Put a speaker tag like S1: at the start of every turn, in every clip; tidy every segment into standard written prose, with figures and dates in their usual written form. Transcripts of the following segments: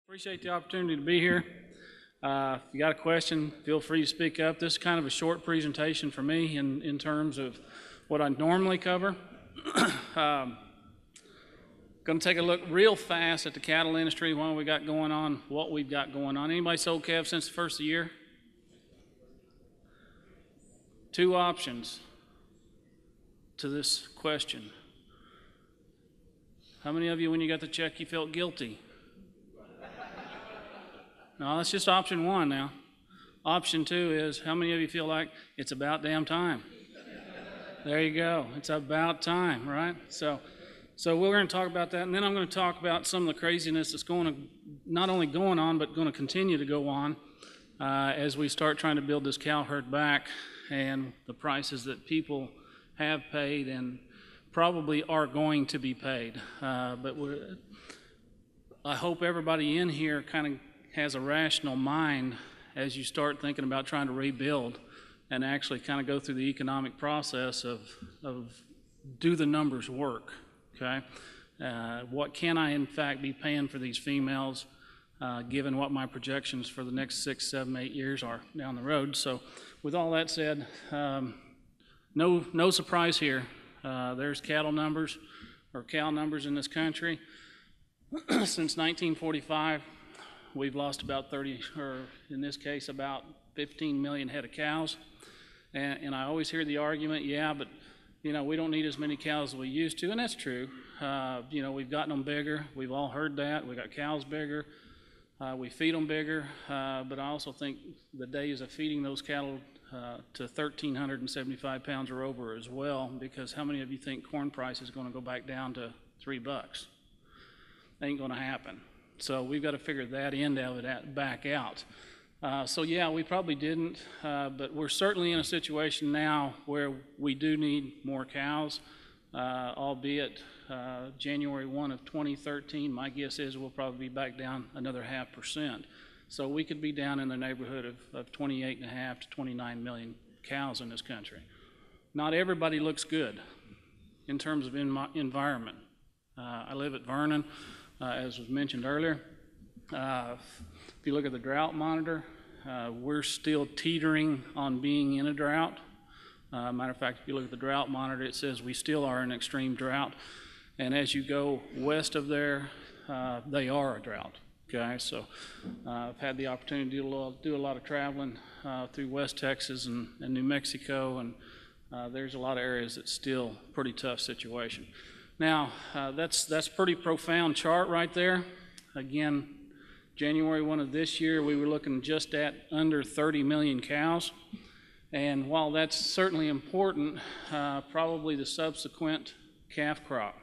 S1: Appreciate the opportunity to be here. If you got a question, feel free to speak up. This is kind of a short presentation for me in terms of what I normally cover. Going to take a look real fast at the cattle industry, what we got going on, what we've got going on. Anybody sold calves since the first of the year? Two options to this question. How many of you, when you got the check, you felt guilty? No, that's just option one now. Option two is, how many of you feel like it's about damn time? There you go. It's about time, right? So we're going to talk about that, and then I'm going to talk about some of the craziness that's not only going on, but going to continue to go on as we start trying to build this cow herd back, and the prices that people have paid and probably are going to be paid. But I hope everybody in here kind of has a rational mind as you start thinking about trying to rebuild and actually kind of go through the economic process of do the numbers work, okay? What can I in fact be paying for these females given what my projections for the next 6, 7, 8 years are down the road. So with all that said, no surprise here. There's cattle numbers or cow numbers in this country. Since 1945, we've lost about 30, or in this case, about 15 million head of cows. And I always hear the argument, yeah, but we don't need as many cows as we used to, and that's true. We've gotten them bigger. We've all heard that. We got cows bigger. We feed them bigger. But I also think the days of feeding those cattle to 1,375 pounds or over as well, because how many of you think corn price is going to go back down to $3? Ain't going to happen. So we've got to figure that end of it back out. So yeah, we probably didn't, but we're certainly in a situation now where we do need more cows, albeit January 1 of 2013, my guess is we'll probably be back down another 0.5%. So we could be down in the neighborhood of 28.5 to 29 million cows in this country. Not everybody looks good in terms of environment. I live at Vernon. As was mentioned earlier, if you look at the drought monitor, we're still teetering on being in a drought. Matter of fact, if you look at the drought monitor, it says we still are in extreme drought. And as you go west of there, they are a drought. Okay, so I've had the opportunity to do a lot of traveling through West Texas and New Mexico, and there's a lot of areas that's still a pretty tough situation. Now, that's pretty profound chart right there. Again, January 1 of this year, we were looking just at under 30 million cows. And while that's certainly important, probably the subsequent calf crop.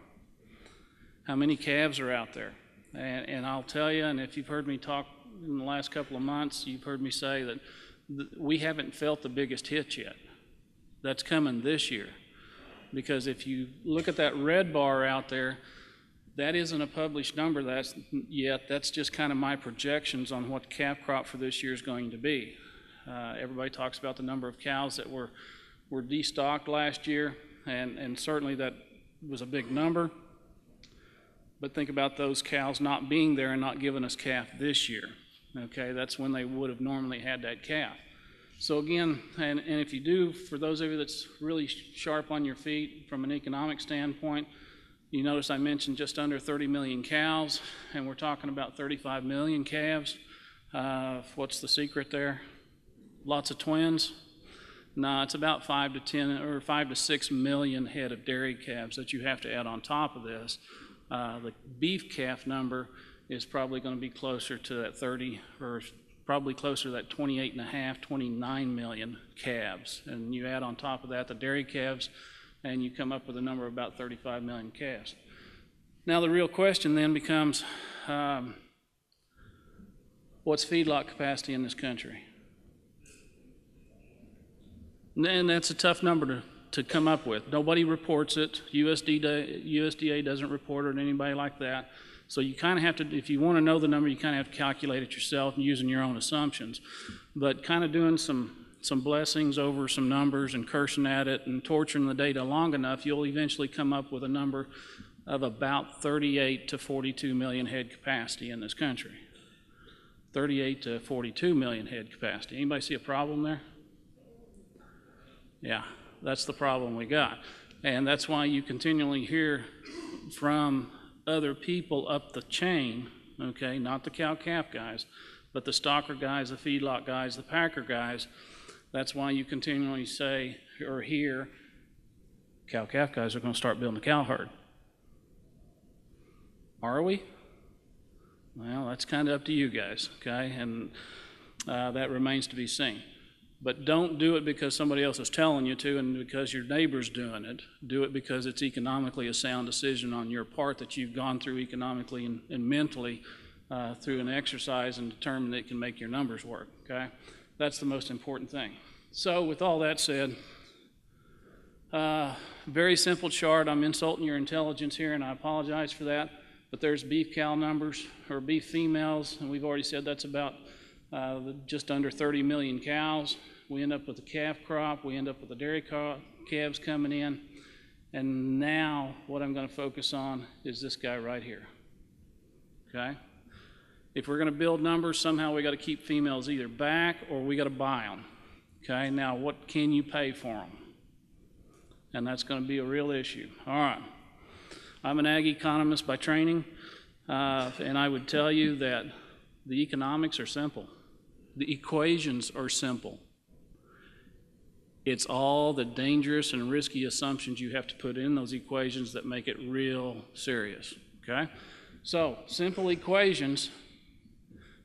S1: How many calves are out there? And I'll tell you, and if you've heard me talk in the last couple of months, you've heard me say that we haven't felt the biggest hit yet. That's coming this year. Because if you look at that red bar out there, that isn't a published number yet. That's just kind of my projections on what calf crop for this year is going to be. Everybody talks about the number of cows that were destocked last year, and certainly that was a big number. But think about those cows not being there and not giving us calf this year. Okay, that's when they would have normally had that calf. So again, and if you do, for those of you that's really sharp on your feet from an economic standpoint, you notice I mentioned just under 30 million cows, and we're talking about 35 million calves. What's the secret there? Lots of twins? No, it's about 5 to 6 million head of dairy calves that you have to add on top of this. The beef calf number is probably going to be closer to that 30 or probably closer to that 28.5, 29 million calves. And you add on top of that the dairy calves, and you come up with a number of about 35 million calves. Now the real question then becomes, what's feedlot capacity in this country? And that's a tough number to come up with. Nobody reports it. USDA doesn't report it, or anybody like that. So you kind of have to, if you want to know the number, you kind of have to calculate it yourself and using your own assumptions. But kind of doing some blessings over some numbers and cursing at it and torturing the data long enough, you'll eventually come up with a number of about 38 to 42 million head capacity in this country. 38 to 42 million head capacity. Anybody see a problem there? Yeah, that's the problem we got. And that's why you continually hear from other people up the chain, okay, not the cow-calf guys, but the stocker guys, the feedlot guys, the packer guys. That's why you continually say or hear cow-calf guys are going to start building a cow herd. Are we? Well, that's kind of up to you guys, okay? And that remains to be seen. But don't do it because somebody else is telling you to and because your neighbor's doing it. Do it because it's economically a sound decision on your part that you've gone through economically and mentally through an exercise and determined that it can make your numbers work, okay? That's the most important thing. So with all that said, very simple chart. I'm insulting your intelligence here, and I apologize for that. But there's beef cow numbers, or beef females, and we've already said that's about just under 30 million cows. We end up with a calf crop. We end up with the dairy calves coming in. And now what I'm going to focus on is this guy right here, okay? If we're going to build numbers, somehow we got to keep females either back or we got to buy them, okay? Now, what can you pay for them? And that's going to be a real issue. All right. I'm an ag economist by training, and I would tell you that the economics are simple. The equations are simple. It's all the dangerous and risky assumptions you have to put in those equations that make it real serious, okay? So, simple equations,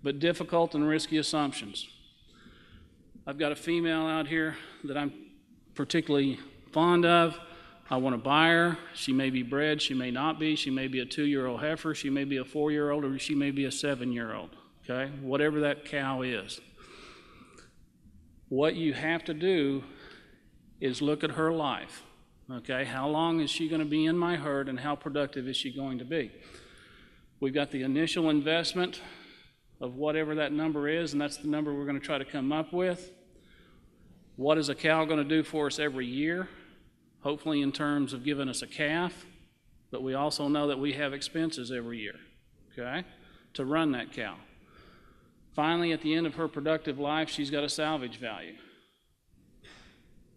S1: but difficult and risky assumptions. I've got a female out here that I'm particularly fond of. I want to buy her. She may be bred, she may not be. She may be a 2-year-old heifer, she may be a 4-year-old, or she may be a 7-year-old, okay? Whatever that cow is. What you have to do is look at her life, okay? How long is she going to be in my herd and how productive is she going to be? We've got the initial investment of whatever that number is, and that's the number we're going to try to come up with. What is a cow going to do for us every year? Hopefully in terms of giving us a calf, but we also know that we have expenses every year, okay, to run that cow. Finally, at the end of her productive life, she's got a salvage value.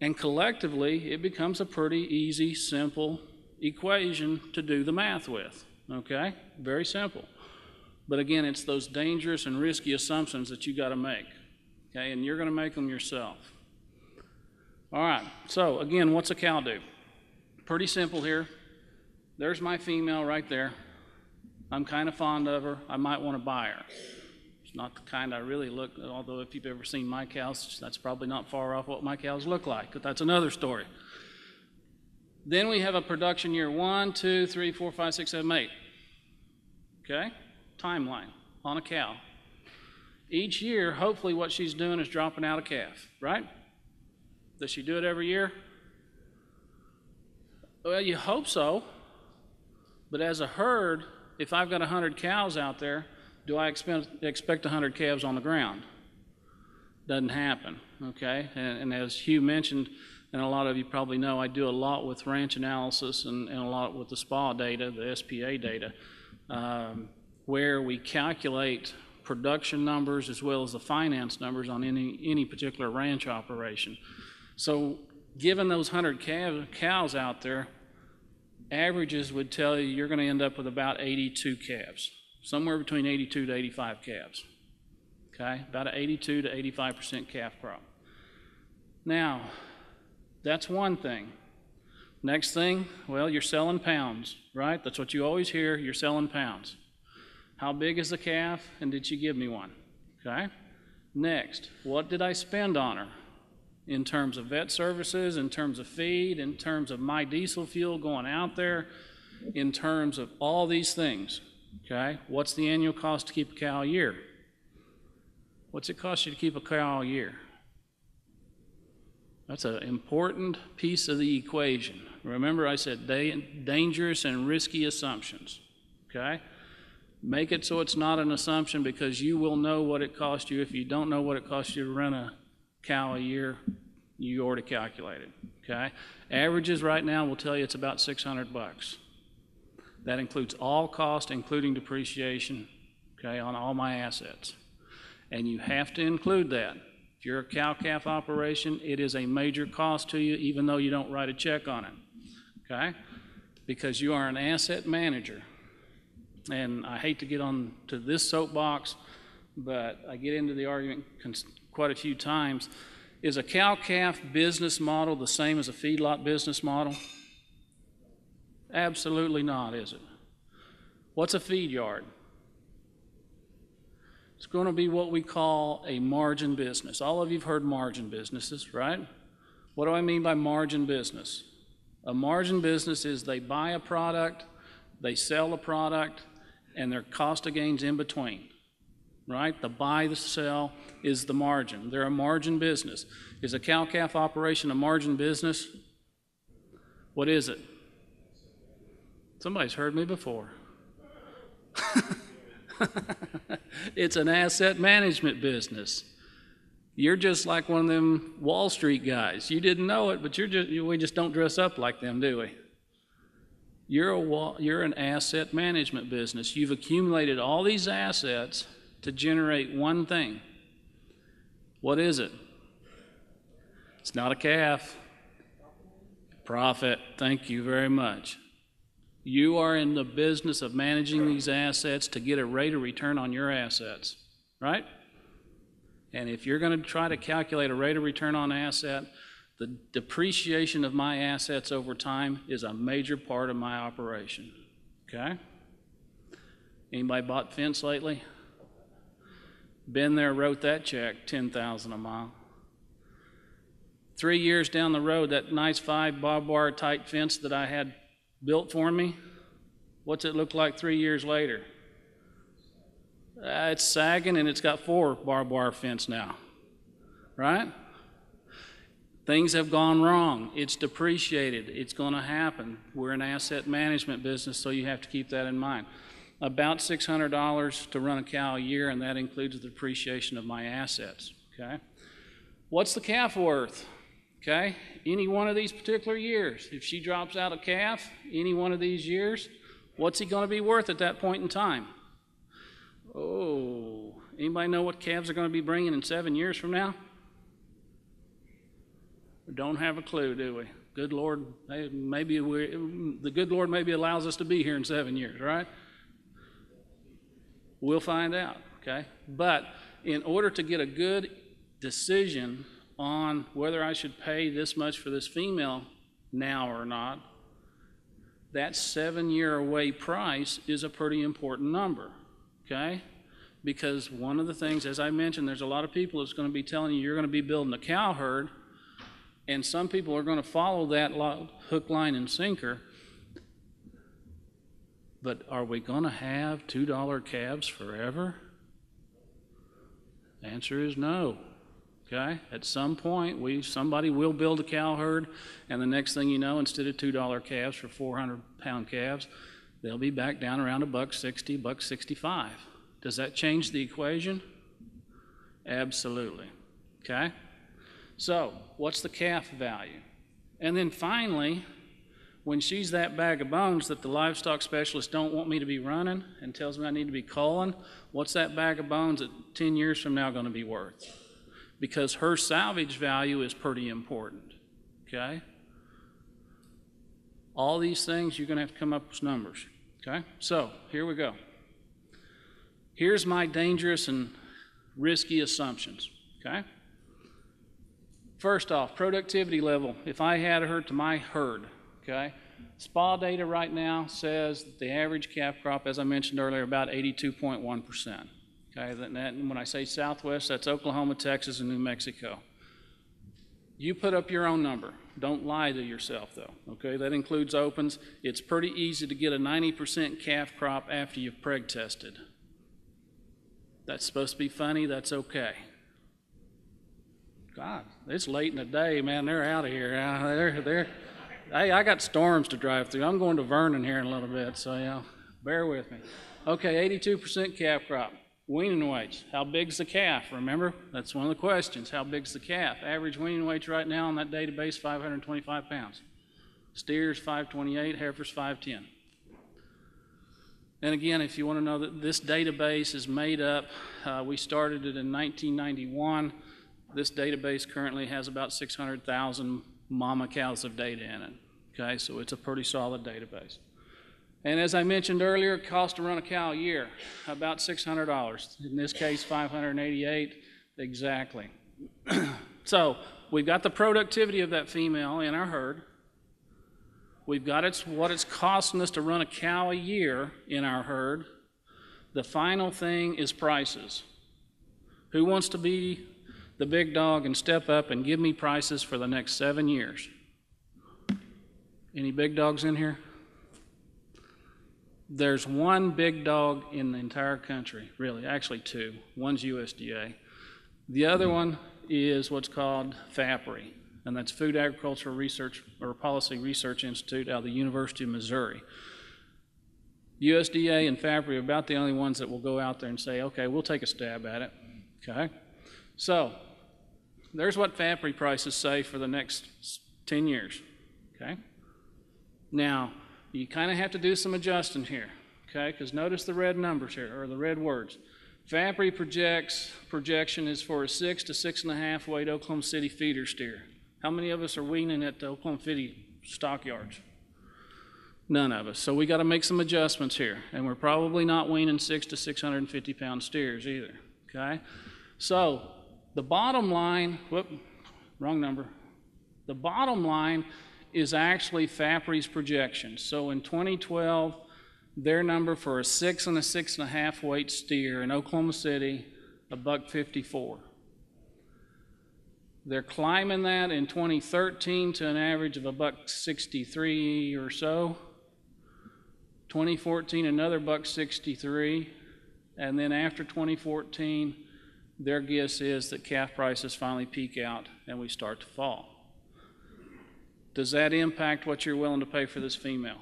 S1: And collectively, it becomes a pretty easy, simple equation to do the math with, okay? Very simple. But again, it's those dangerous and risky assumptions that you got to make, okay? And you're going to make them yourself. All right, so again, what's a cow do? Pretty simple here. There's my female right there. I'm kind of fond of her. I might want to buy her. It's not the kind I really look, although if you've ever seen my cows, that's probably not far off what my cows look like, but that's another story. Then we have a production year 1, 2, 3, 4, 5, 6, 7, 8. Okay? Timeline on a cow. Each year, hopefully what she's doing is dropping out a calf, right? Does she do it every year? Well, you hope so. But as a herd, if I've got 100 cows out there, do I expect 100 calves on the ground? Doesn't happen, okay? And as Hugh mentioned, and a lot of you probably know, I do a lot with ranch analysis and a lot with the SPA data, the SPA data, where we calculate production numbers as well as the finance numbers on any particular ranch operation. So given those 100 cows out there, averages would tell you you're going to end up with about 82 calves, somewhere between 82 to 85 calves, okay? About an 82 to 85% calf crop. Now, that's one thing. Next thing, well, you're selling pounds, right? That's what you always hear, you're selling pounds. How big is the calf, and did she give me one, okay? Next, what did I spend on her? In terms of vet services, in terms of feed, in terms of my diesel fuel going out there, in terms of all these things, okay? What's the annual cost to keep a cow a year? What's it cost you to keep a cow a year? That's an important piece of the equation. Remember I said dangerous and risky assumptions, okay? Make it so it's not an assumption because you will know what it cost you. If you don't know what it costs you to run a cow a year, you already calculated, okay? Averages right now will tell you it's about $600. That includes all costs, including depreciation, okay, on all my assets. And you have to include that. If you're a cow-calf operation, it is a major cost to you, even though you don't write a check on it, okay? Because you are an asset manager. And I hate to get on to this soapbox, but I get into the argument quite a few times. Is a cow-calf business model the same as a feedlot business model? Absolutely not, is it? What's a feed yard? It's going to be what we call a margin business. All of you have heard margin businesses, right? What do I mean by margin business? A margin business is they buy a product, they sell a product, and their cost of gains in between, right? The buy, the sell is the margin. They're a margin business. Is a cow-calf operation a margin business? What is it? Somebody's heard me before. It's an asset management business. You're just like one of them Wall Street guys. You didn't know it, but we just don't dress up like them, do we? You're an asset management business. You've accumulated all these assets to generate one thing. What is it? It's not a calf. Profit. Thank you very much. You are in the business of managing these assets to get a rate of return on your assets, right? And if you're going to try to calculate a rate of return on asset, the depreciation of my assets over time is a major part of my operation, okay? Anybody bought fence lately? Been there, wrote that check, $10,000 a mile. 3 years down the road, that nice 5 barbed wire tight fence that I had built for me, what's it look like 3 years later? It's sagging and it's got 4 barbed wire fence now, right? Things have gone wrong. It's depreciated. It's going to happen. We're an asset management business, so you have to keep that in mind. About $600 to run a cow a year, and that includes the depreciation of my assets, okay? What's the calf worth? Okay, any one of these particular years, if she drops out a calf, any one of these years, what's he going to be worth at that point in time? Oh, anybody know what calves are going to be bringing in 7 years from now? We don't have a clue, do we? Good Lord, the good Lord maybe allows us to be here in 7 years, right? We'll find out, okay? But in order to get a good decision on whether I should pay this much for this female now or not, that 7-year away price is a pretty important number, okay? Because one of the things, as I mentioned, there's a lot of people that's going to be telling you you're going to be building a cow herd, and some people are going to follow that hook, line, and sinker. But are we going to have $2 calves forever? The answer is no. Okay? At some point, somebody will build a cow herd, and the next thing you know, instead of $2 calves for 400-pound calves, they'll be back down around $1.60, $1.65. Does that change the equation? Absolutely. Okay? So, what's the calf value? And then finally, when she's that bag of bones that the livestock specialists don't want me to be running and tells me I need to be culling, what's that bag of bones at 10 years from now going to be worth? Because her salvage value is pretty important, okay? All these things, you're going to have to come up with numbers, okay? So, here we go. Here's my dangerous and risky assumptions, okay? First off, productivity level. If I had her to my herd, okay? SPA data right now says that the average calf crop, as I mentioned earlier, about 82.1%. Okay, and when I say Southwest, that's Oklahoma, Texas, and New Mexico. You put up your own number. Don't lie to yourself, though. Okay, that includes opens. It's pretty easy to get a 90% calf crop after you've preg tested. That's supposed to be funny. That's okay. God, it's late in the day, man. They're out of here. Hey, I got storms to drive through. I'm going to Vernon here in a little bit, so bear with me. Okay, 82% calf crop. Weaning weights. How big's the calf? Remember, that's one of the questions. How big's the calf? Average weaning weights right now on that database, 525 pounds. Steers, 528. Heifers, 510. And again, if you want to know that this database is made up, we started it in 1991. This database currently has about 600,000 mama cows of data in it. Okay, so it's a pretty solid database. And as I mentioned earlier, it costs to run a cow a year, about $600. In this case, $588 exactly. So we've got the productivity of that female in our herd. We've got what it's costing us to run a cow a year in our herd. The final thing is prices. Who wants to be the big dog and step up and give me prices for the next 7 years? Any big dogs in here? There's one big dog in the entire country, really, actually two. One's USDA. The other one is what's called FAPRI, and that's Food Agricultural Research or Policy Research Institute out of the University of Missouri. USDA and FAPRI are about the only ones that will go out there and say, okay, we'll take a stab at it, okay? So, there's what FAPRI prices say for the next 10 years, okay? Now, you kind of have to do some adjusting here, okay? Because notice the red numbers here, or the red words. FAPRI projection is for a 6 to 6.5 weight Oklahoma City feeder steer. How many of us are weaning at the Oklahoma City stockyards? None of us. So we got to make some adjustments here. And we're probably not weaning 6 to 650 pound steers either, okay? So the bottom line, wrong number. The bottom line is actually FAPRI's projection. So in 2012, their number for a 6 and a 6.5 weight steer in Oklahoma City, $1.54. They're climbing that in 2013 to an average of $1.63 or so. 2014, another $1.63, and then after 2014, their guess is that calf prices finally peak out and we start to fall. Does that impact what you're willing to pay for this female?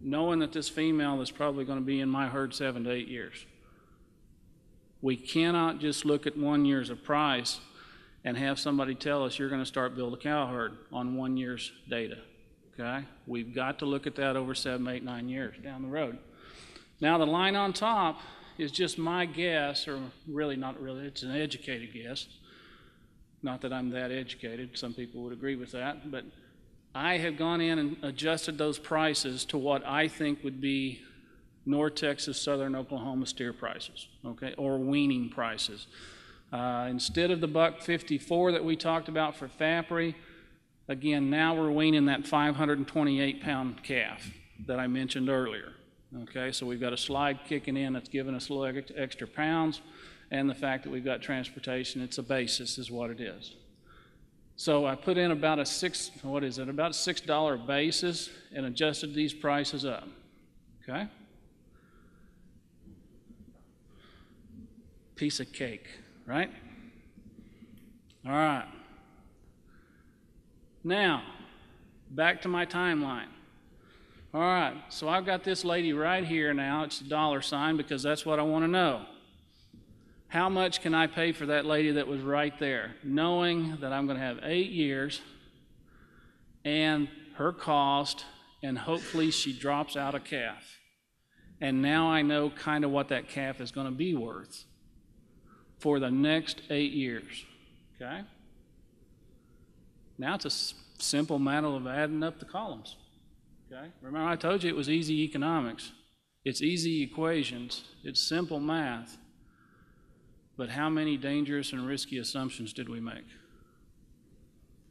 S1: Knowing that this female is probably going to be in my herd 7 to 8 years. We cannot just look at 1 year's of price and have somebody tell us you're going to start building a cow herd on 1 year's data, okay? We've got to look at that over 7, 8, 9 years down the road. Now the line on top is just my guess, or really not really, it's an educated guess. Not that I'm that educated, some people would agree with that, but I have gone in and adjusted those prices to what I think would be North Texas, Southern Oklahoma steer prices, okay, or weaning prices. Instead of the $1.54 that we talked about for FAPRI, again, now we're weaning that 528 pound calf that I mentioned earlier, okay? So we've got a slide kicking in that's giving us a little extra pounds, and the fact that we've got transportation, it's a basis is what it is. So I put in about a about $6 basis and adjusted these prices up, okay? Piece of cake, right? All right. Now, back to my timeline. All right, so I've got this lady right here now. It's a dollar sign because that's what I want to know. How much can I pay for that lady that was right there, knowing that I'm going to have 8 years and her cost, and hopefully she drops out a calf. And now I know kind of what that calf is going to be worth for the next 8 years, okay? Now it's a simple matter of adding up the columns, okay? Remember I told you it was easy economics. It's easy equations. It's simple math. But how many dangerous and risky assumptions did we make?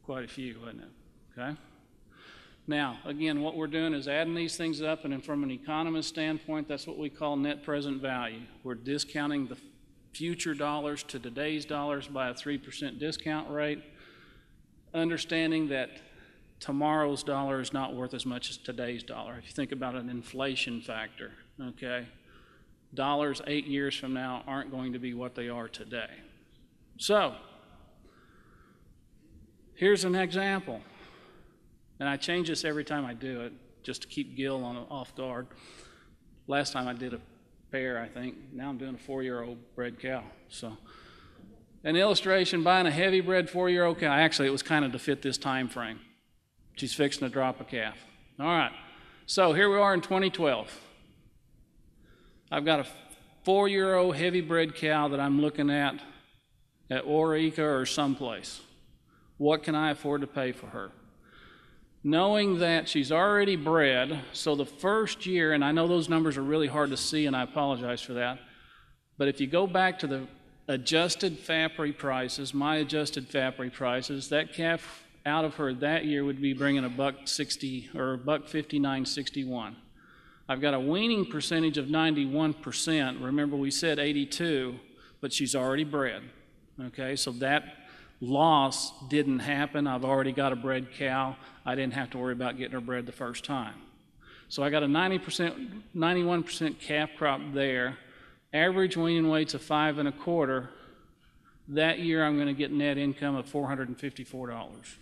S1: Quite a few, wasn't it? Okay? Now, again, what we're doing is adding these things up, and then from an economist standpoint, that's what we call net present value. We're discounting the future dollars to today's dollars by a 3% discount rate, understanding that tomorrow's dollar is not worth as much as today's dollar. If you think about an inflation factor, okay? Dollars 8 years from now aren't going to be what they are today. So, here's an example. And I change this every time I do it, just to keep Gil off guard. Last time I did a pair, I think. Now I'm doing a 4-year-old bred cow. So, an illustration, buying a heavy bred 4-year-old cow. Actually, it was kind of to fit this time frame. She's fixing to drop a calf. All right. So, here we are in 2012. I've got a 4-year-old heavy bred cow that I'm looking at Eureka or someplace. What can I afford to pay for her? Knowing that she's already bred, so the first year, and I know those numbers are really hard to see, and I apologize for that, but if you go back to the adjusted FAPRI prices, my adjusted FAPRI prices, that calf out of her that year would be bringing $1.60 or $1.59.61. I've got a weaning percentage of 91%. Remember, we said 82, but she's already bred. Okay, so that loss didn't happen. I've already got a bred cow. I didn't have to worry about getting her bred the first time. So I got a 91% calf crop there. Average weaning weights of 5 1/4. That year I'm going to get net income of $454.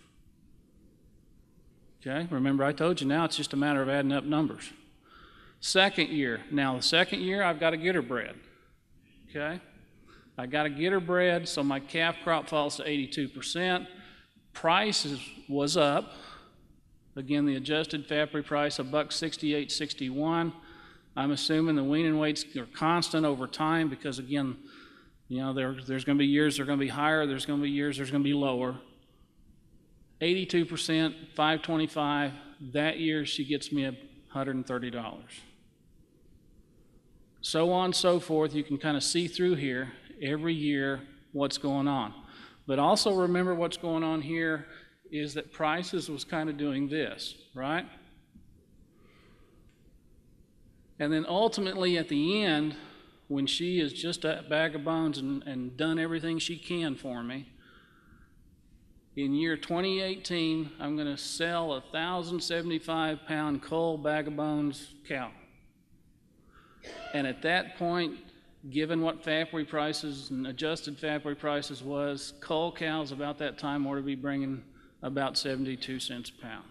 S1: Okay, remember I told you now it's just a matter of adding up numbers. Second year, now the second year I've got to get her bred. Okay, I got to get her bred, so my calf crop falls to 82%. Prices was up. Again, the adjusted FAPRI price of $1.68.61. I'm assuming the weaning weights are constant over time because, again, you know, there's going to be years they're going to be higher, there's going to be years there's going to be lower. 82%, $525. That year she gets me $130. So on and so forth. You can kind of see through here every year what's going on. But also remember what's going on here is that prices was kind of doing this, right? And then ultimately at the end, when she is just a bag of bones and done everything she can for me, in year 2018, I'm going to sell a 1,075-pound cull bag of bones cow. And at that point, given what FAPRI prices and adjusted FAPRI prices was, cull cows about that time ought to be bringing about 72 cents a pound.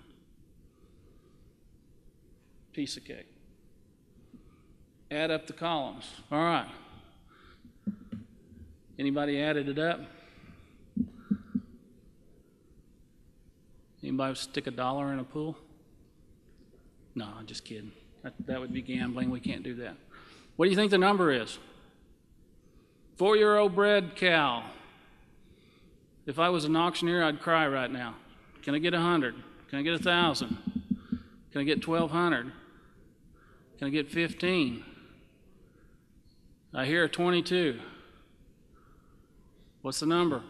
S1: Piece of cake. Add up the columns. All right. Anybody added it up? Anybody stick $1 in a pool? No, I'm just kidding. That would be gambling. We can't do that. What do you think the number is? 4-year-old bred cow. If I was an auctioneer, I'd cry right now. Can I get 100? Can I get 1,000? Can I get 1,200? Can I get 15? I hear a 22. What's the number?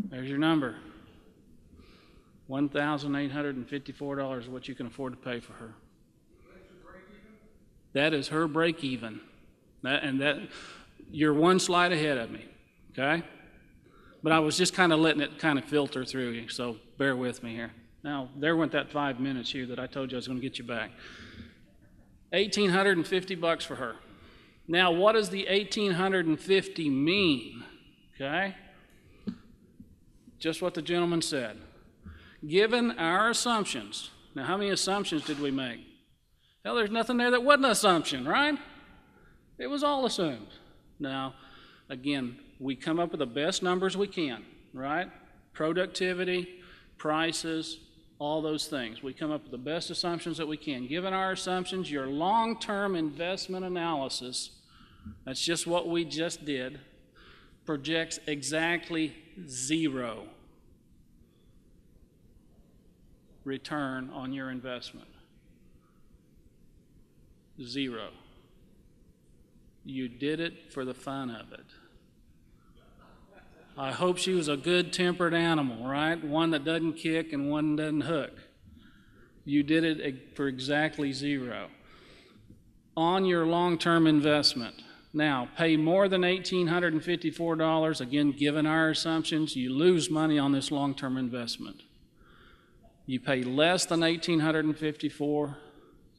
S1: There's your number. $1,854 is what you can afford to pay for her. That is her break even. You're one slide ahead of me, okay? But I was just kind of letting it kind of filter through you, so bear with me here. Now, there went that 5 minutes here that I told you I was going to get you back. $1,850 for her. Now, what does the $1,850 mean? Okay? Just what the gentleman said. Given our assumptions, now how many assumptions did we make? Hell, there's nothing there that wasn't an assumption, right? It was all assumed. Now, again, we come up with the best numbers we can, right? Productivity, prices, all those things. We come up with the best assumptions that we can. Given our assumptions, your long-term investment analysis, that's just what we just did, projects exactly 0 return on your investment. 0. You did it for the fun of it. I hope she was a good-tempered animal, right? One that doesn't kick and one that doesn't hook. You did it for exactly 0 on your long-term investment. Now, pay more than $1,854. Again, given our assumptions, you lose money on this long-term investment. You pay less than $1,854,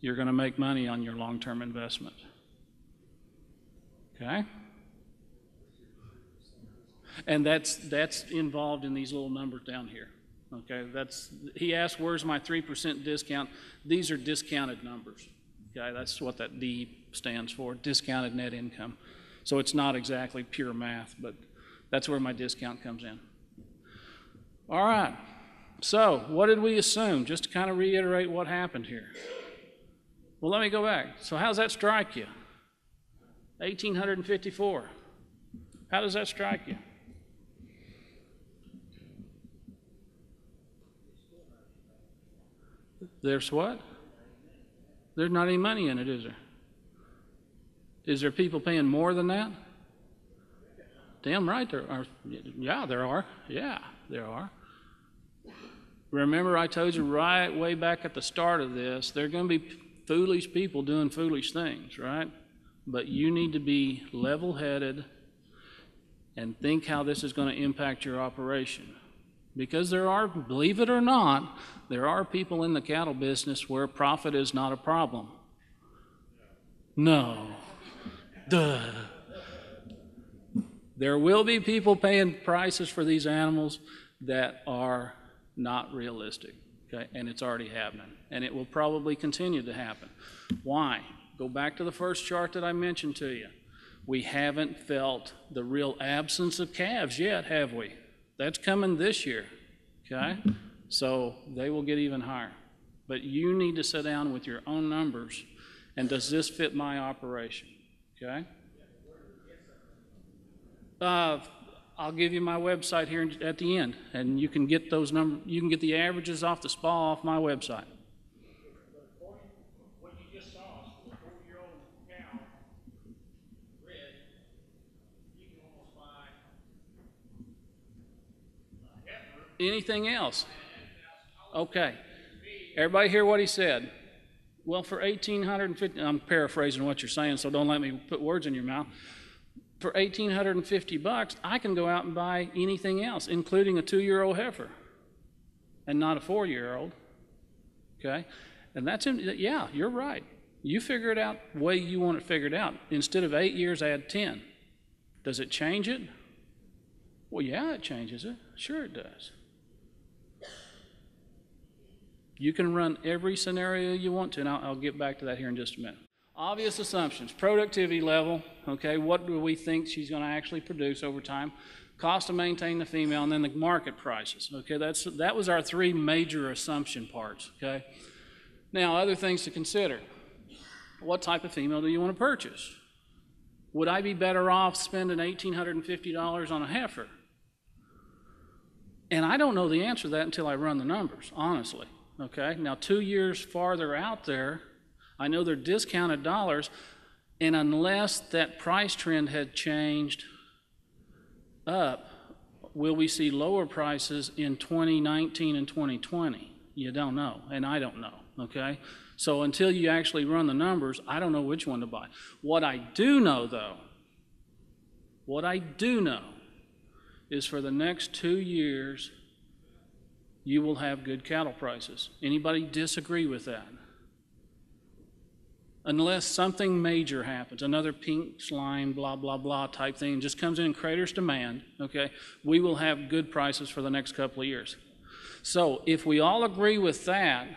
S1: you're going to make money on your long-term investment. Okay? And that's involved in these little numbers down here. Okay, he asked, where's my 3% discount? These are discounted numbers. Okay, that's what that D stands for, discounted net income. So it's not exactly pure math, but that's where my discount comes in. All right, so what did we assume? Just to kind of reiterate what happened here. Well, let me go back. So how does that strike you? 1,854. How does that strike you? There's what? There's not any money in it, is there? Is there people paying more than that? Damn right there are. Yeah, there are. Yeah, there are. Remember I told you right way back at the start of this, there are going to be foolish people doing foolish things, right? But you need to be level-headed and think how this is going to impact your operation. Because there are, believe it or not, there are people in the cattle business where profit is not a problem. No. Duh. There will be people paying prices for these animals that are not realistic, okay? And it's already happening. And it will probably continue to happen. Why? Go back to the first chart that I mentioned to you. We haven't felt the real absence of calves yet, have we? That's coming this year, okay? So they will get even higher. But you need to sit down with your own numbers, and does this fit my operation, okay? I'll give you my website here at the end, and you can get those numbers. You can get the averages off the SPA off my website.
S2: What you just saw for a 4-year-old cow, red, you can almost buy a heifer.
S1: Anything else? Okay. Everybody hear what he said? Well, for 1,850, I'm paraphrasing what you're saying, so don't let me put words in your mouth. For $1,850, I can go out and buy anything else, including a 2-year-old heifer, and not a 4-year-old. Okay, and that's yeah, you're right. You figure it out the way you want it figured out. Instead of 8 years, add 10. Does it change it? Well, yeah, it changes it. Sure, it does. You can run every scenario you want to, and I'll get back to that here in just a minute. Obvious assumptions, productivity level, okay, what do we think she's going to actually produce over time, cost to maintain the female, and then the market prices, okay, that was our 3 major assumption parts, okay. Now, other things to consider. What type of female do you want to purchase? Would I be better off spending $1,850 on a heifer? And I don't know the answer to that until I run the numbers, honestly, okay. Now, 2 years farther out there, I know they're discounted dollars, and unless that price trend had changed up, will we see lower prices in 2019 and 2020? You don't know, and I don't know, okay? So until you actually run the numbers, I don't know which one to buy. What I do know, though, is for the next 2 years, you will have good cattle prices. Anybody disagree with that? Unless something major happens, another pink slime, blah, blah, blah type thing, just comes in and craters demand, okay, we will have good prices for the next couple of years. So if we all agree with that,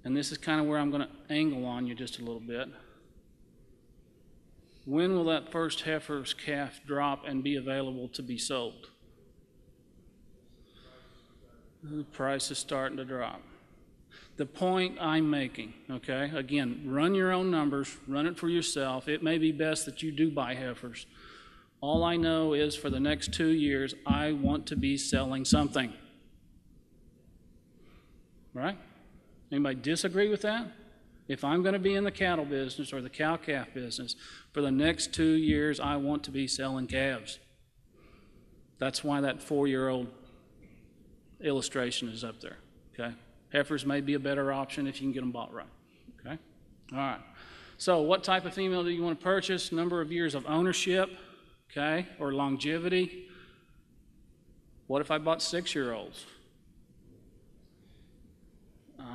S1: and this is kind of where I'm going to angle on you just a little bit, when will that first heifer's calf drop and be available to be sold? The price is starting to drop. The point I'm making, okay, again, run your own numbers, run it for yourself. It may be best that you do buy heifers. All I know is for the next 2 years, I want to be selling something. Right? Anybody disagree with that? If I'm going to be in the cattle business or the cow-calf business, for the next 2 years, I want to be selling calves. That's why that 4-year-old illustration is up there, okay? Heifers may be a better option if you can get them bought right, okay? All right. So what type of female do you want to purchase? Number of years of ownership, okay, or longevity. What if I bought 6-year-olds?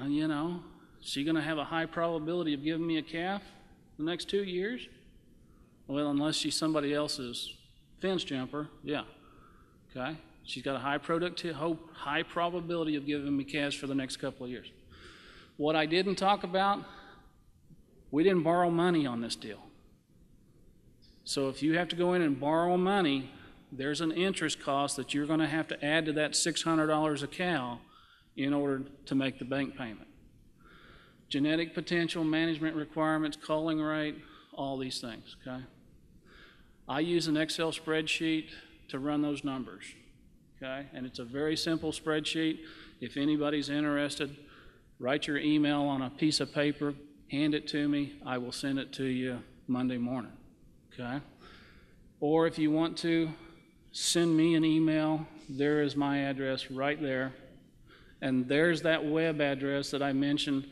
S1: You know, is she going to have a high probability of giving me a calf the next 2 years? Well, unless she's somebody else's fence jumper, yeah, okay? She's got a high probability of giving me calves for the next couple of years. What I didn't talk about, we didn't borrow money on this deal. So if you have to go in and borrow money, there's an interest cost that you're going to have to add to that $600 a cow in order to make the bank payment. genetic potential, management requirements, culling rate, all these things, okay? I use an Excel spreadsheet to run those numbers, okay? And it's a very simple spreadsheet. If anybody's interested, write your email on a piece of paper, hand it to me, I will send it to you Monday morning, okay? Or if you want to, send me an email. There is my address right there. And there's that web address that I mentioned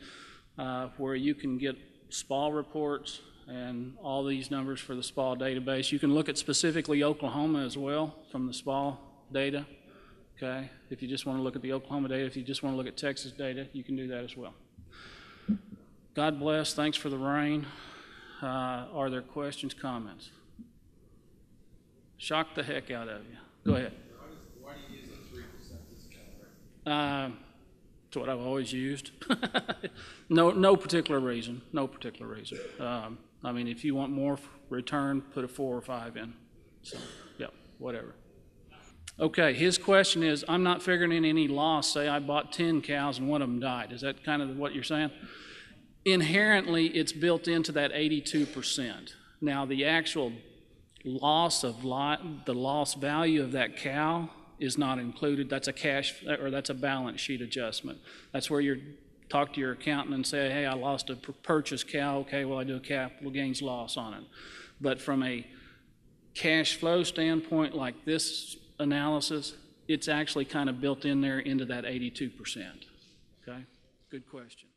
S1: where you can get SPAW reports and all these numbers for the SPAW database. You can look at specifically Oklahoma as well from the SPAW data, okay? If you just want to look at the Oklahoma data, if you just want to look at Texas data, you can do that as well. God bless. Thanks for the rain. Are there questions, comments? Shock the heck out of you. Go ahead.
S3: Why do you use a 3% discount rate?
S1: It's what I've always used. No particular reason. No particular reason. I mean, if you want more return, put a 4 or 5 in. So, yeah, whatever. Okay, his question is, I'm not figuring in any loss. Say I bought 10 cows and one of them died. Is that kind of what you're saying? Inherently, it's built into that 82%. Now, the actual loss of the loss value of that cow is not included. That's a cash, or that's a balance sheet adjustment. That's where you talk to your accountant and say, hey, I lost a purchased cow. Okay, well, I do a capital gains loss on it. But from a cash flow standpoint, like this analysis, it's actually kind of built in there into that 82%. Okay, good question.